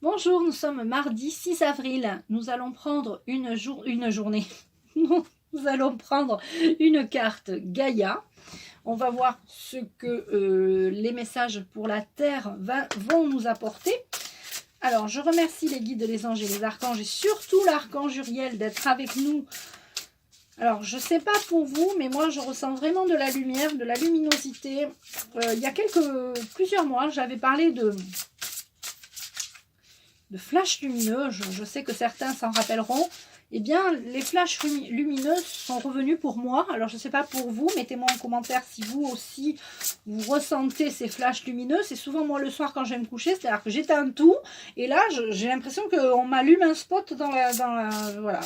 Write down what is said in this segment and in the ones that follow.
Bonjour, nous sommes mardi 6 avril. Nous allons prendre une journée. Nous allons prendre une carte Gaïa. On va voir ce que les messages pour la Terre vont nous apporter. Alors, je remercie les guides, les anges et les archanges, et surtout l'archange Uriel d'être avec nous. Alors, je ne sais pas pour vous, mais moi, je ressens vraiment de la lumière, de la luminosité. Il y a plusieurs mois, j'avais parlé de flashs lumineux. Je sais que certains s'en rappelleront. Eh bien, les flashs lumineux sont revenus pour moi. Alors, je ne sais pas pour vous. Mettez-moi en commentaire si vous aussi, vous ressentez ces flashs lumineux. C'est souvent moi le soir quand je vais me coucher. C'est-à-dire que j'éteins tout. Et là, j'ai l'impression qu'on m'allume un spot dans la... Voilà.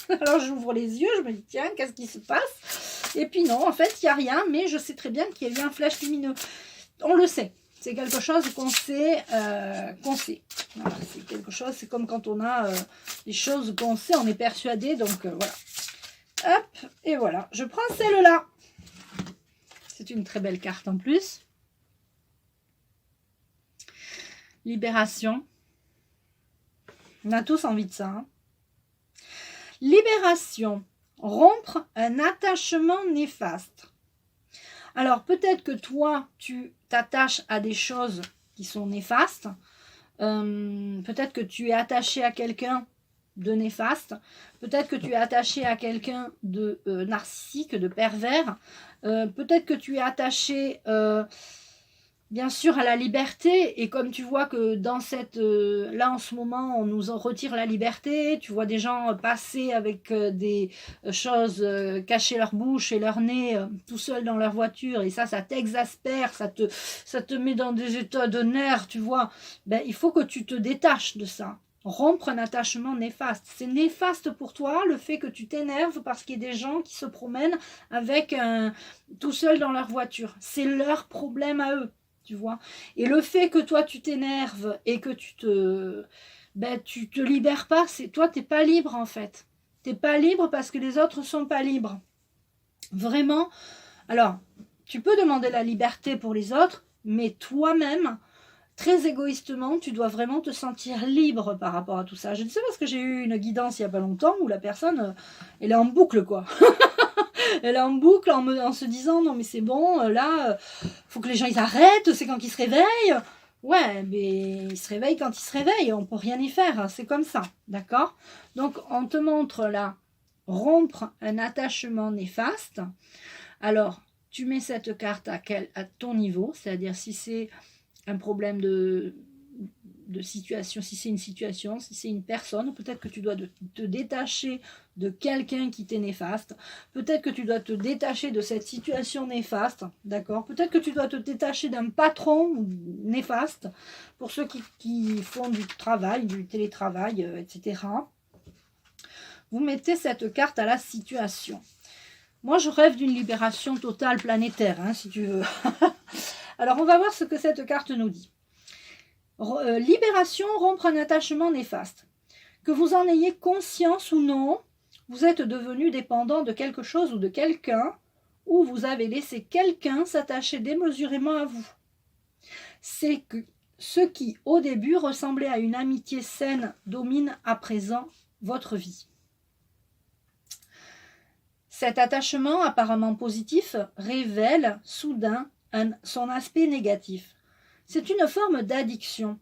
Alors, j'ouvre les yeux. Je me dis, tiens, qu'est-ce qui se passe? Et puis non, en fait, il n'y a rien. Mais je sais très bien qu'il y a eu un flash lumineux. On le sait. C'est quelque chose qu'on sait. Voilà, c'est quelque chose, c'est comme quand on a des choses qu'on sait, on est persuadé. Donc voilà. Hop, et voilà. Je prends celle-là. C'est une très belle carte en plus. Libération. On a tous envie de ça. Hein. Libération. Rompre un attachement néfaste. Alors, peut-être que toi, tu t'attaches à des choses qui sont néfastes. Peut-être que tu es attaché à quelqu'un de néfaste. Peut-être que tu es attaché à quelqu'un de narcissique, de pervers. Peut-être que tu es attaché... bien sûr à la liberté, et comme tu vois que dans cette là en ce moment on nous en retire la liberté, tu vois des gens passer avec des choses, cacher leur bouche et leur nez tout seuls dans leur voiture, et ça t'exaspère, ça te met dans des états de nerfs, tu vois. Ben, il faut que tu te détaches de ça. Rompre un attachement néfaste. C'est néfaste pour toi le fait que tu t'énerves parce qu'il y a des gens qui se promènent avec tout seuls dans leur voiture. C'est leur problème à eux. Tu vois, et le fait que toi tu t'énerves et que tu te libères pas, c'est toi t'es pas libre en fait. T'es pas libre parce que les autres sont pas libres. Vraiment. Alors, tu peux demander la liberté pour les autres, mais toi-même, très égoïstement, tu dois vraiment te sentir libre par rapport à tout ça. Je ne sais parce que j'ai eu une guidance il y a pas longtemps où la personne, elle est en boucle quoi. Elle est en boucle en se disant non mais c'est bon, là, faut que les gens ils arrêtent, c'est quand ils se réveillent. Ouais, mais ils se réveillent quand ils se réveillent, on peut rien y faire, c'est comme ça, d'accord? Donc on te montre là, rompre un attachement néfaste. Alors, tu mets cette carte à ton niveau, c'est-à-dire si c'est un problème de situation, si c'est une situation, si c'est une personne, peut-être que tu dois te détacher de quelqu'un qui t'est néfaste, peut-être que tu dois te détacher de cette situation néfaste, d'accord? Peut-être que tu dois te détacher d'un patron néfaste, pour ceux qui font du travail, du télétravail, etc. Vous mettez cette carte à la situation. Moi, je rêve d'une libération totale planétaire, hein, si tu veux. Alors, on va voir ce que cette carte nous dit. Libération, rompre un attachement néfaste. Que vous en ayez conscience ou non, vous êtes devenu dépendant de quelque chose ou de quelqu'un, ou vous avez laissé quelqu'un s'attacher démesurément à vous. C'est que ce qui, au début, ressemblait à une amitié saine, domine à présent votre vie. Cet attachement apparemment positif révèle soudain son aspect négatif. C'est une forme d'addiction.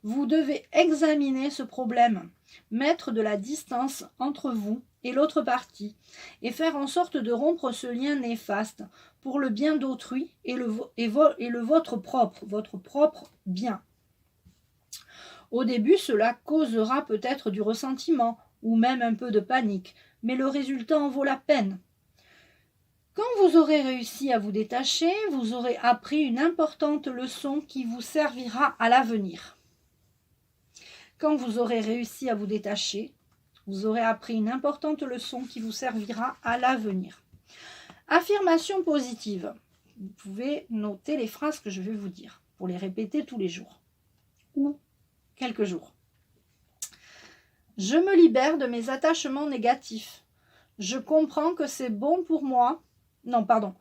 Vous devez examiner ce problème, mettre de la distance entre vous et l'autre partie, et faire en sorte de rompre ce lien néfaste pour le bien d'autrui et le votre propre bien. Au début, cela causera peut-être du ressentiment ou même un peu de panique, mais le résultat en vaut la peine. Quand vous aurez réussi à vous détacher, vous aurez appris une importante leçon qui vous servira à l'avenir. Quand vous aurez réussi à vous détacher, vous aurez appris une importante leçon qui vous servira à l'avenir. Affirmation positive. Vous pouvez noter les phrases que je vais vous dire pour les répéter tous les jours ou quelques jours. Je me libère de mes attachements négatifs. Je comprends que c'est bon pour moi. Non, pardon.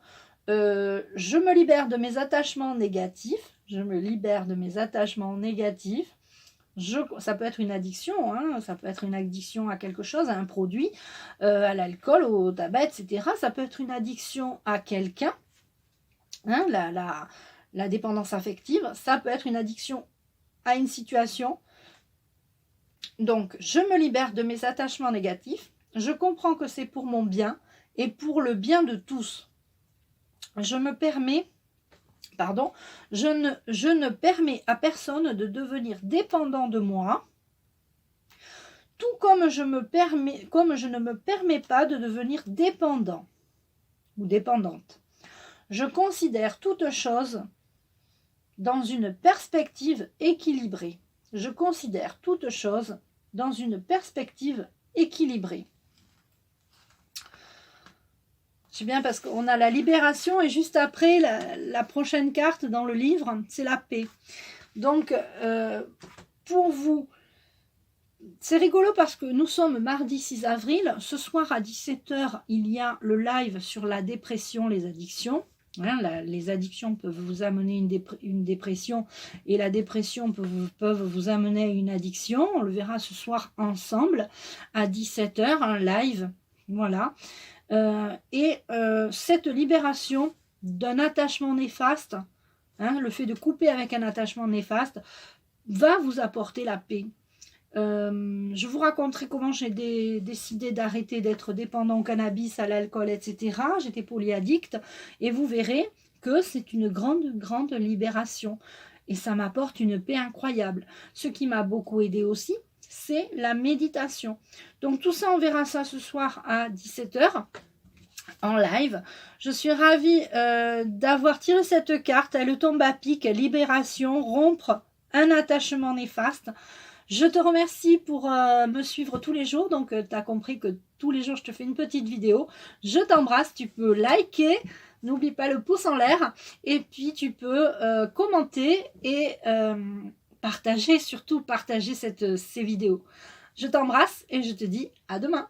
Je me libère de mes attachements négatifs. Je me libère de mes attachements négatifs. ça peut être une addiction, hein, ça peut être une addiction à quelque chose, à un produit, à l'alcool, au tabac, etc. Ça peut être une addiction à quelqu'un, hein, la dépendance affective. Ça peut être une addiction à une situation. Donc, je me libère de mes attachements négatifs. Je comprends que c'est pour mon bien et pour le bien de tous. Je ne permets à personne de devenir dépendant de moi, tout comme je ne me permets pas de devenir dépendant ou dépendante. Je considère toute chose dans une perspective équilibrée. Je considère toute chose dans une perspective équilibrée. C'est bien parce qu'on a la libération et juste après, la prochaine carte dans le livre, c'est la paix. Donc, pour vous, c'est rigolo parce que nous sommes mardi 6 avril. Ce soir à 17 h, il y a le live sur la dépression, les addictions. Hein, les addictions peuvent vous amener une dépression et la dépression peuvent vous amener à une addiction. On le verra ce soir ensemble à 17 h, un live. Voilà. Cette libération d'un attachement néfaste, hein, le fait de couper avec un attachement néfaste, va vous apporter la paix. Je vous raconterai comment j'ai décidé d'arrêter d'être dépendant au cannabis, à l'alcool, etc. J'étais polyaddicte et vous verrez que c'est une grande libération et ça m'apporte une paix incroyable. Ce qui m'a beaucoup aidé aussi, c'est la méditation. Donc tout ça, on verra ça ce soir à 17 h en live. Je suis ravie d'avoir tiré cette carte. Elle tombe à pic, libération, rompre un attachement néfaste. Je te remercie pour me suivre tous les jours. Donc, tu as compris que tous les jours, je te fais une petite vidéo. Je t'embrasse. Tu peux liker. N'oublie pas le pouce en l'air. Et puis, tu peux commenter et partager, surtout partager ces vidéos. Je t'embrasse et je te dis à demain.